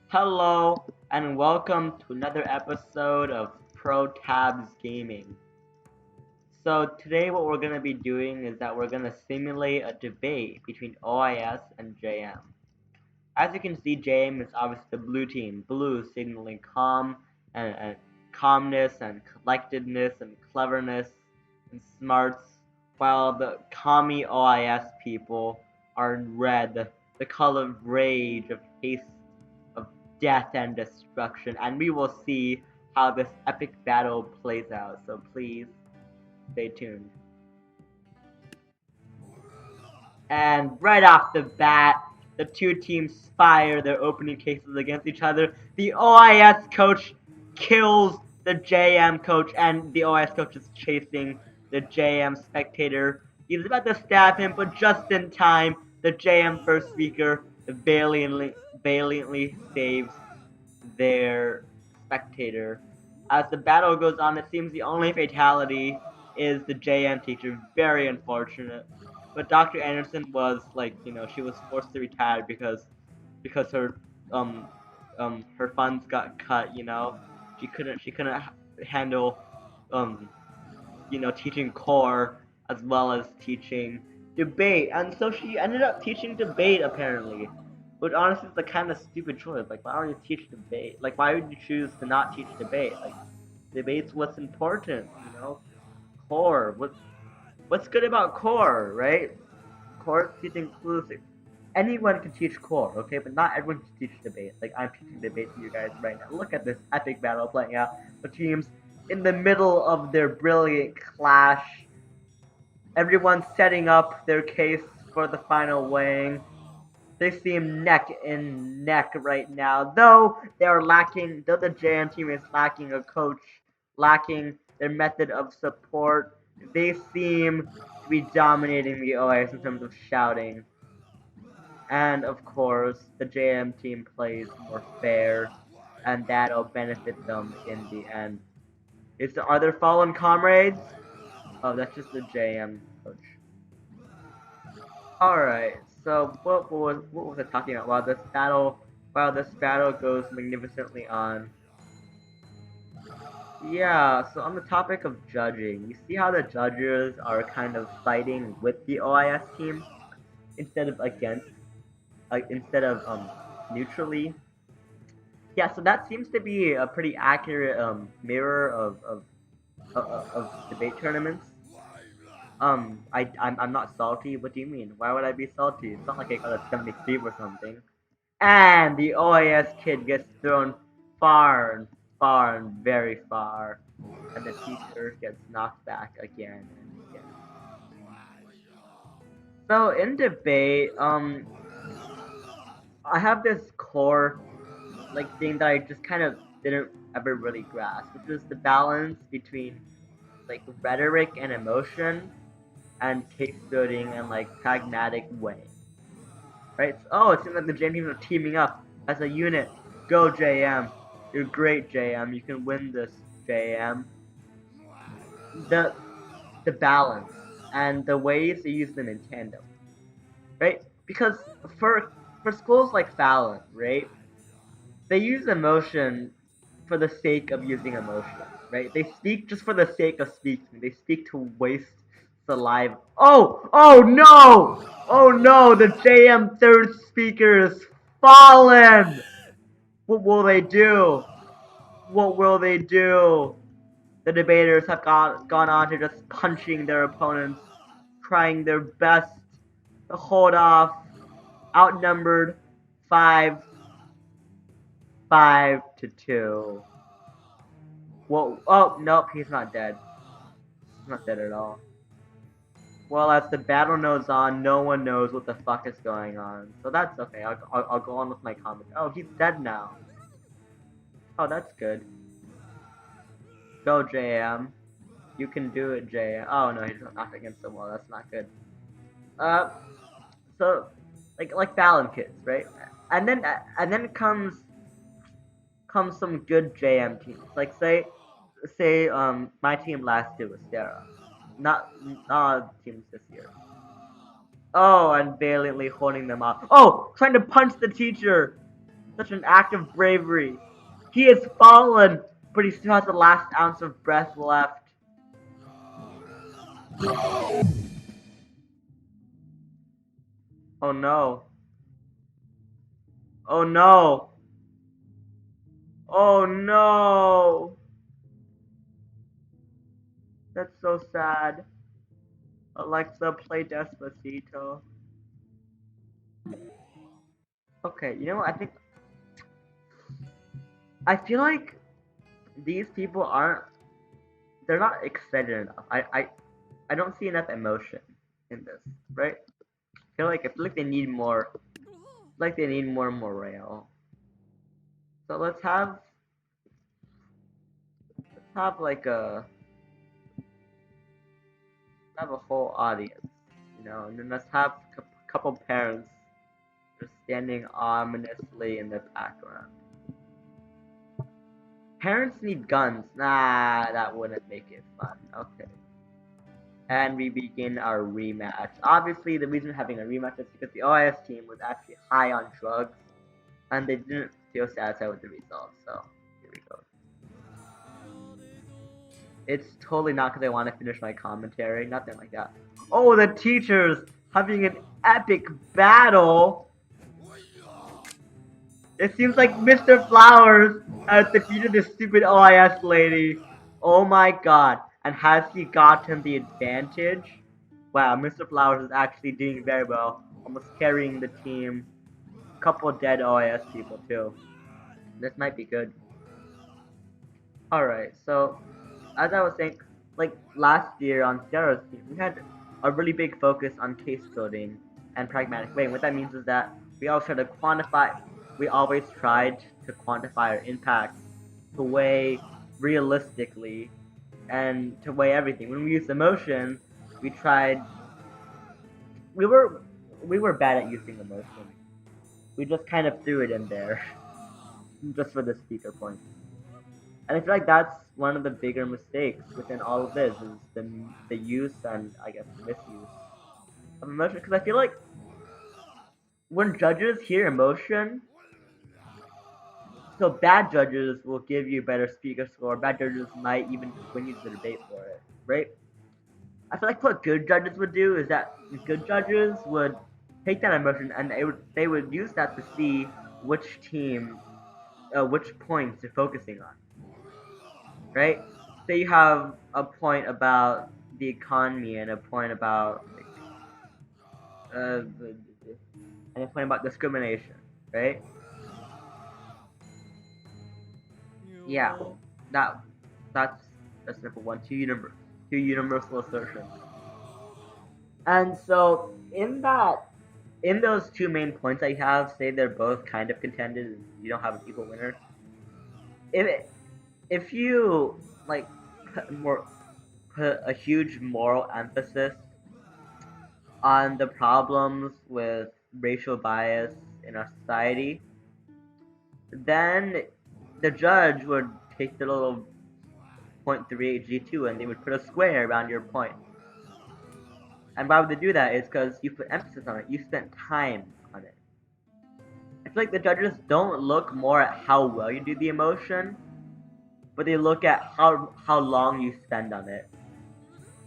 Hello and welcome to another episode of Pro Tabs Gaming. So today what we're going to be doing is that we're going to simulate a debate between OIS and JM. As you can see, JM is obviously the blue team, blue signaling calm and calmness and collectedness and cleverness and smarts, while the commie OIS people are in red, the color of rage, of haste, of death and destruction, and we will see how this epic battle plays out, so please stay tuned. And right off the bat, the two teams fire their opening cases against each other. The OIS coach kills the JM coach, and the OIS coach is chasing the JM spectator. He's about to stab him, but just in time, the JM first speaker valiantly saves their spectator. As the battle goes on, it seems the only fatality is the JM teacher. Very unfortunate. But Dr. Anderson was like, she was forced to retire because her funds got cut. She couldn't handle um teaching core as well as teaching debate, and so she ended up teaching debate apparently. But honestly, it's a kind of stupid choice. Like, why don't you teach debate? Like, why would you choose to not teach debate? Like, debate's what's important, Core. What's good about core, right? Core is inclusive. Anyone can teach core, okay? But not everyone can teach debate. Like, I'm teaching debate to you guys right now. Look at this epic battle playing out. The teams in the middle of their brilliant clash. Everyone's setting up their case for the final weighing. They seem neck and neck right now, though the JM team is lacking a coach, lacking their method of support. They seem to be dominating the OIS in terms of shouting. And of course, the JM team plays more fair, and that'll benefit them in the end. Are there fallen comrades? Oh, that's just the JM coach. Alright, so what was I talking about? While this battle goes magnificently on. Yeah, so on the topic of judging, you see how the judges are kind of fighting with the OIS team instead of against, like instead of neutrally. Yeah, so that seems to be a pretty accurate mirror of debate tournaments. I'm not salty. What do you mean? Why would I be salty? It's not like I got a 73 or something. And the OIS kid gets thrown far and far and very far, and the teacher gets knocked back again and again. So in debate, I have this core thing that I just kind of didn't ever really grasp, which was the balance between like rhetoric and emotion, and case building and like pragmatic way. Right? Oh, it seems like the JM teams are teaming up as a unit. Go JM. You're great, JM. You can win this, JM. The the balance and the ways they use them in tandem. Right? Because for schools like Fallon, right? They use emotion for the sake of using emotion, right? They speak just for the sake of speaking. They speak to waste saliva. Oh! Oh no! Oh no! The JM third speaker is fallen! What will they do? What will they do? The debaters have gone on to just punching their opponents, trying their best to hold off, outnumbered 5-2. Well, oh, nope, he's not dead. He's not dead at all. Well, as the battle goes on, no one knows what the fuck is going on. So that's okay, I'll go on with my comment. Oh, he's dead now. Oh, that's good. Go, JM. You can do it, JM. Oh, no, he's not against the wall. That's not good. Uh, so, like Fallon kids, right? And then comes some good JM teams. Like, say my team last year was Sarah. Not all the teams this year. Oh, and valiantly holding them off. Oh, trying to punch the teacher. Such an act of bravery. He has fallen, but he still has the last ounce of breath left. Oh no. Oh no. Oh no. That's so sad. Alexa, play Despacito. Okay, you know what? I feel like these people aren't. They're not excited enough. I don't see enough emotion in this, right? I feel like they need more. Like they need more morale. So let's have like have a whole audience, and then let's have a couple parents just standing ominously in the background. Parents need guns. Nah, that wouldn't make it fun. Okay. And we begin our rematch. Obviously, the reason we're having a rematch is because the OIS team was actually high on drugs, and they didn't feel satisfied with the results. So here we go. It's totally not because I want to finish my commentary. Nothing like that. Oh, the teachers having an epic battle. It seems like Mr. Flowers has defeated this stupid OIS lady. Oh my god. And has he gotten the advantage? Wow, Mr. Flowers is actually doing very well. Almost carrying the team. Couple dead OIS people too. This might be good. Alright, so as I was saying, like last year on Sarah's team, we had a really big focus on case building and pragmatic weighing. What that means is that we always tried to quantify our impacts, to weigh realistically, and to weigh everything. When we used emotion, we tried, we were, we were bad at using emotion. We just kind of threw it in there, just for the speaker point. And I feel like that's one of the bigger mistakes within all of this is the use and I guess misuse of emotion. Because I feel like when judges hear emotion, so bad judges will give you a better speaker score. Bad judges might even win you the debate for it, right? I feel like what good judges would do is that good judges would take that emotion and they would use that to see which team, which points they're focusing on, right? Say you have a point about the economy and a point about and a point about discrimination, right? Yeah, that that's a simple one. Two universal assertions. And so in those two main points I have, say they're both kind of contended and you don't have an equal winner. If if you like put a huge moral emphasis on the problems with racial bias in our society, then the judge would take the little 0.38 G2 and they would put a square around your point. And why would they do that? Is because you put emphasis on it. You spent time on it. I feel like the judges don't look more at how well you do the emotion, but they look at how long you spend on it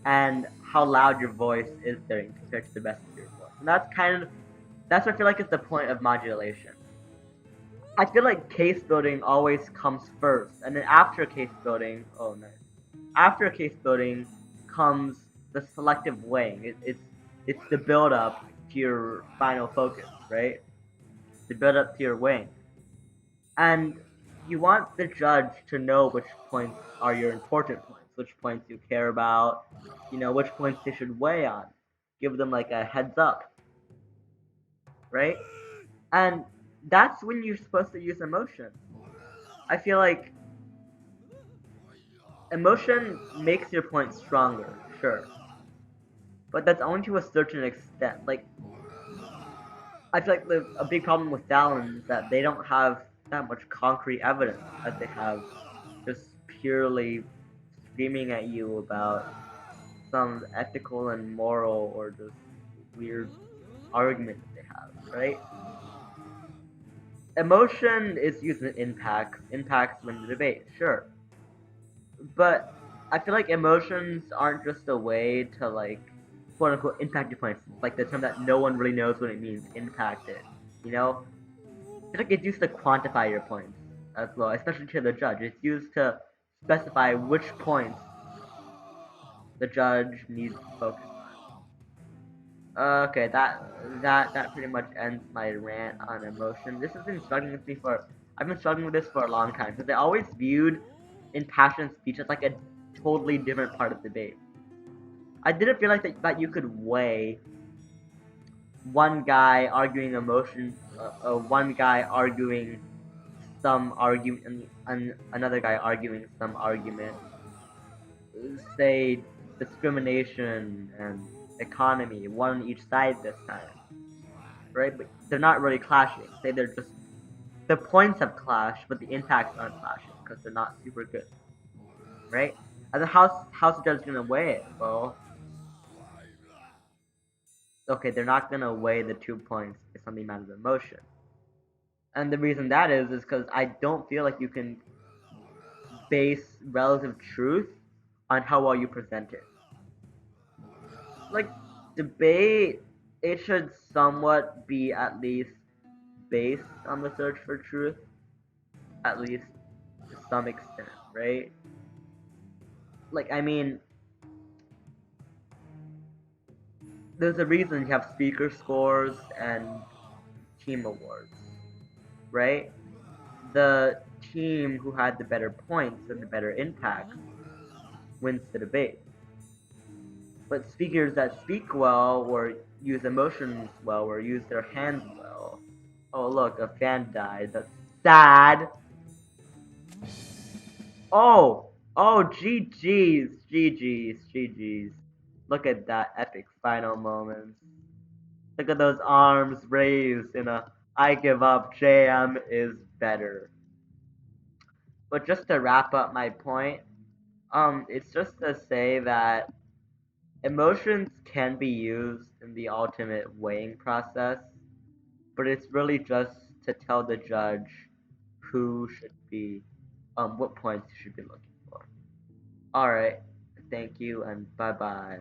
and how loud your voice is during compared to the rest of your voice. And that's what I feel like is the point of modulation. I feel like case building always comes first, and then after case building, oh nice. After case building comes the selective weighing. It's the build up to your final focus, right? The build up to your weighing, and you want the judge to know which points are your important points, which points you care about, which points they should weigh on. Give them like a heads up, right? And that's when you're supposed to use emotion. I feel like emotion makes your point stronger, sure, but that's only to a certain extent. Like, I feel like a big problem with Dallin is that they don't have that much concrete evidence as they have just purely screaming at you about some ethical and moral or just weird argument that they have, right? Emotion is used in impacts win the debate, sure. But I feel like emotions aren't just a way to like quote unquote impact your points. It's like the term that no one really knows what it means, impacted. You know? I feel like it's used to quantify your points as well, especially to the judge. It's used to specify which points the judge needs to focus on. Okay, that pretty much ends my rant on emotion. This has been struggling with me for I've been struggling with this for a long time because I always viewed impassioned speech as like a totally different part of the debate. I didn't feel like that you could weigh one guy arguing emotion, one guy arguing some argument, and another guy arguing some argument, say discrimination and economy, one on each side this time, right? But they're not really clashing. Say they're just the points have clashed, but the impacts aren't clashing because they're not super good, right? And the house judge is gonna weigh it. Well, okay, they're not gonna weigh the 2 points if something matters of emotion. And the reason that is because I don't feel like you can base relative truth on how well you present it. Like debate, it should somewhat be at least based on the search for truth, at least to some extent, right? Like I mean, there's a reason you have speaker scores and team awards, right? The team who had the better points and the better impact wins the debate. But speakers that speak well or use emotions well or use their hands well. Oh look, a fan died. That's sad. Oh, GG's. Look at that epic final moments. Look at those arms raised in a I give up, JM is better. But just to wrap up my point, it's just to say that emotions can be used in the ultimate weighing process, but it's really just to tell the judge who should be, what points you should be looking for. Alright, thank you and bye bye.